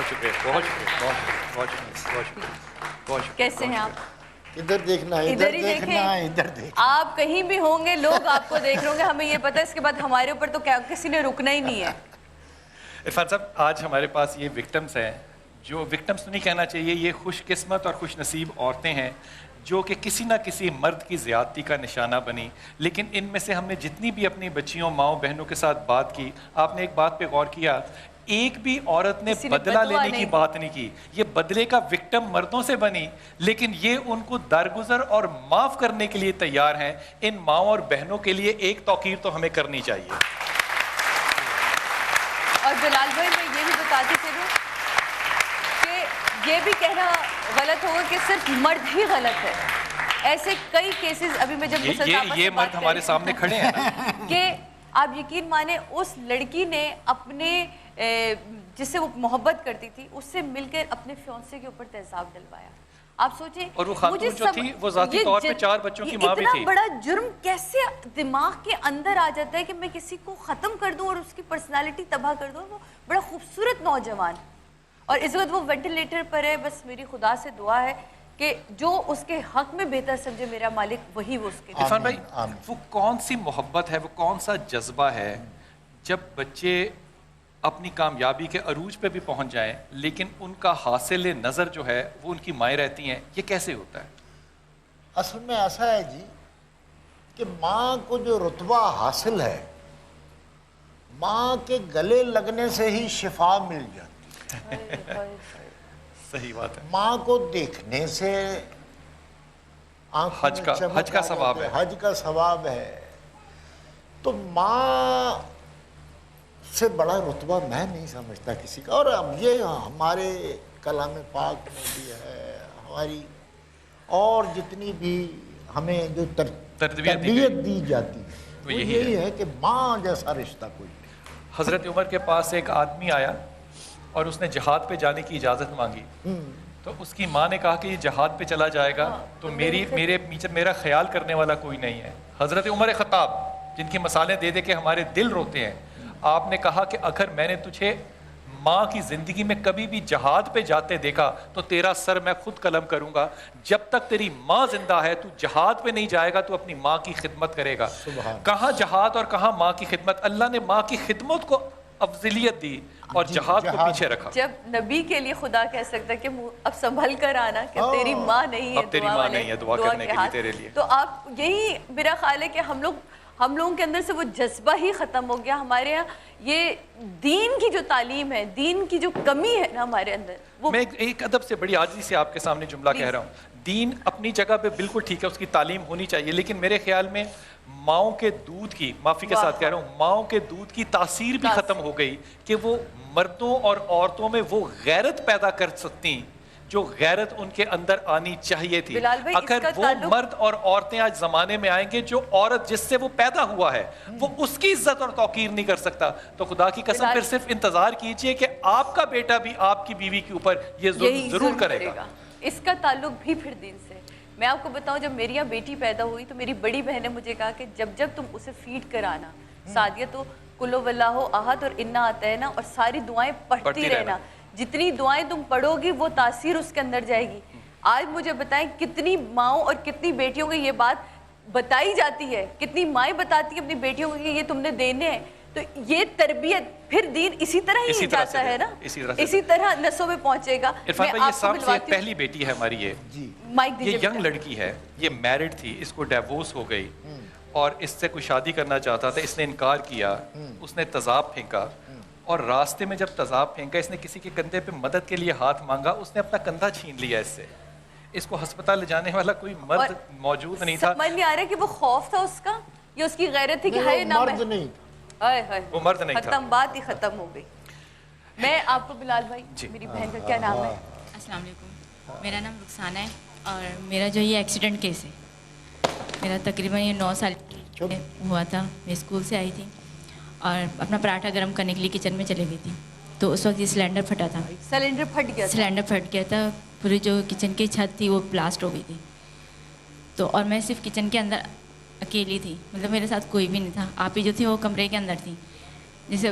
بہت شکریہ، بہت شکریہ، بہت شکریہ، بہت شکریہ، بہت شکریہ، بہت شکریہ۔ کیسے ہیں آپ؟ ادھر دیکھنا، ادھر ہی دیکھنا، دیکھیں، ادھر دیکھنا۔ آپ کہیں بھی ہوں گے لوگ آپ کو دیکھ رہے ہوں گے، ہمیں یہ پتہ ہے اس کے بعد ہمارے اوپر تو کسی نے رکنا ہی نہیں ہے۔ عرفان صاحب، آج ہمارے پاس یہ وکٹمز ہیں، جو وکٹمز تو نہیں کہنا چاہیے، یہ خوش قسمت اور خوش نصیب عورتیں ہیں جو کہ کسی نہ کسی مرد کی زیادتی کا نشانہ بنی۔ لیکن ان میں سے ہم نے جتنی بھی اپنی بچیوں، ماؤں، بہنوں کے ساتھ بات کی، آپ نے ایک بات پہ غور کیا، ایک بھی عورت نے بدلہ لینے کی بات نہیں کی۔ یہ بدلے کا وکٹم مردوں سے بنی، لیکن یہ ان کو درگزر اور معاف کرنے کے لیے تیار ہیں۔ ان ماؤں اور بہنوں کے لیے ایک توقیر تو ہمیں کرنی چاہیے۔ اور بلال بھائی، میں یہ بھی بتاتی چلوں کہ یہ بھی کہنا غلط ہوگا کہ صرف مرد ہی غلط ہے۔ ایسے کئی کیسز ابھی میں جب یہ مرد ہمارے سامنے کھڑے ہیں کہ آپ یقین مانیں اس لڑکی نے اپنے جس سے وہ محبت کرتی تھی اس سے مل کر اپنے فیونسے کے اوپر تیزاب ڈلوایا۔ آپ سوچیں، اور وہ خاتون جو تھی وہ ذاتی طور پہ 4 بچوں کی ماں بھی تھی۔ اتنا بڑا جرم کیسے دماغ کے اندر آ جاتا ہے کہ میں کسی کو ختم کر دوں اور اس کی پرسنالٹی تباہ کر دوں۔ وہ بڑا خوبصورت نوجوان، اور اس وقت وہ وینٹیلیٹر پر ہے۔ بس میری خدا سے دعا ہے کہ جو اس کے حق میں بہتر سمجھے میرا مالک، وہی وہ اس کے۔ عرفان بھائی، وہ کون سی محبت ہے، وہ کون سا جذبہ ہے جب بچے اپنی کامیابی کے عروج پہ بھی پہنچ جائیں لیکن ان کا حاصل نظر جو ہے وہ ان کی مائیں رہتی ہیں؟ یہ کیسے ہوتا ہے؟ اصل میں ایسا ہے جی کہ ماں کو جو رتبہ حاصل ہے، ماں کے گلے لگنے سے ہی شفا مل جاتی ہے۔ صحیح بات ہے۔ ماں کو دیکھنے سے حج کا ثواب ہے، حج کا ثواب ہے۔ تو ماں سے بڑا رتبہ میں نہیں سمجھتا کسی کا۔ اور اب یہ ہمارے کلام پاک میں بھی ہے، ہماری اور جتنی بھی ہمیں جو تربیت دی جاتی ہے وہ یہی ہے کہ ماں جیسا رشتہ کوئی نہیں۔ حضرت عمر کے پاس ایک آدمی آیا اور اس نے جہاد پہ جانے کی اجازت مانگی، تو اس کی ماں نے کہا کہ یہ جہاد پہ چلا جائے گا تو میرا خیال کرنے والا کوئی نہیں ہے۔ حضرت عمر خطاب، جن کی مثالیں دے دے کے ہمارے دل روتے ہیں، آپ نے کہا کہ اگر میں نے تجھے ماں کی زندگی میں کبھی بھی جہاد پہ جاتے دیکھا تو تیرا سر میں خود قلم کروں گا۔ جب تک تیری ماں زندہ ہے تو جہاد پہ نہیں جائے گا، تو اپنی ماں کی خدمت کرے گا۔ کہاں جہاد اور کہاں ماں کی خدمت؟ اللہ نے ماں کی خدمت کو افضلیت دی اور جہاد کو پیچھے رکھا۔ جب نبی کے لیے خدا کہہ سکتا ہے کہ اب سنبھل کر آنا، کہ تیری ماں نہیں ہے، اب تیری ماں نہیں ہے دعا کرنے کے لیے تیرے لیے، تو آپ یہی میرا خیال ہے کہ ہم لوگوں کے اندر سے وہ جذبہ ہی ختم ہو گیا۔ ہمارے یہاں یہ دین کی جو تعلیم ہے، دین کی جو کمی ہے نا ہمارے اندر، میں ایک ادب سے بڑی عاجزی سے آپ کے سامنے جملہ کہہ رہا ہوں۔ دین اپنی جگہ پہ بالکل ٹھیک ہے، اس کی تعلیم ہونی چاہیے، لیکن میرے خیال میں ماؤں کے دودھ کی، معافی کے ساتھ کہہ رہا ہوں، ماؤں کے دودھ کی تاثیر بھی ختم ہو گئی کہ وہ مردوں اور عورتوں میں وہ غیرت پیدا کر سکتی جو غیرت ان کے اندر آنی چاہیے تھی۔ اگر وہ مرد اور عورتیں آج زمانے میں آئیں گے جو عورت جس سے وہ پیدا ہوا ہے وہ اس کی عزت اور توقیر نہیں کر سکتا، تو خدا کی قسم پھر صرف انتظار کیجئے کہ آپ کا بیٹا بھی آپ کی بیوی کے اوپر یہ ظلم ضرور کرے گا۔ اس کا تعلق بھی پھر دین سے۔ میں آپ کو بتاؤں، جب میری یہاں بیٹی پیدا ہوئی تو میری بڑی بہن نے مجھے کہا کہ جب تم اسے فیڈ کرانا سعدیہ، تو قل هو اللہ احد اور انا اعطینا اور ساری دعائیں پڑھتی رہنا۔ جتنی دعائیں تم پڑھو گی وہ تاثیر اس کے اندر جائے گی۔ آج مجھے بتائیں کتنی ماؤں اور کتنی بیٹیوں کو یہ بات بتائی جاتی ہے، کتنی مائیں بتاتی ہیں اپنی بیٹیوں کو کہ یہ تم نے دینے ہیں۔ تو یہ تربیت پھر دین اسی طرح ہی جاتا ہے نا، اسی طرح نسوں میں پہنچے گا۔ عرفان بھائی، یہ سب سے پہلی بیٹی ہے ہماری، یہ ینگ لڑکی ہے، یہ میرڈ تھی، اس کو ڈیورس ہو گئی اور اس سے کوئی شادی کرنا چاہتا تھا، اس نے انکار کیا، اس نے تیزاب پھینکا، اور راستے میں جب تیزاب پھینکا اس نے کسی کے کندھے پہ مدد کے لیے ہاتھ مانگا، اس نے اپنا کندھا چھین لیا اس سے۔ اس کو ہسپتال لے جانے والا کوئی مرد موجود نہیں تھا۔ سمجھ نہیں آ رہا کہ وہ خوف تھا اس کا یا اس کی غیرت تھی کہ ہائے نہ، مرد نہیں تھا، وہ مرد نہیں تھا۔ ختم، بات ہی ختم ہو گئی۔ میں آپ کو بلال بھائی، میری بہن کا کیا نام ہے؟ السلام علیکم، میرا نام رخسانہ ہے اور میرا جو یہ ایکسیڈنٹ کیس ہے، میرا تقریباً یہ 9 سال ہوا تھا۔ میں اسکول سے آئی تھی اور اپنا پراٹھا گرم کرنے کے لیے کچن میں چلے گئی تھی، تو اس وقت یہ سلینڈر پھٹا تھا۔ سلینڈر پھٹ گیا تھا، پوری جو کچن کی چھت تھی وہ بلاسٹ ہو گئی تھی۔ تو اور میں صرف کچن کے اندر اکیلی تھی، مطلب میرے ساتھ کوئی بھی نہیں تھا۔ آپ ہی جو تھی وہ کمرے کے اندر تھی، جیسے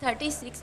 36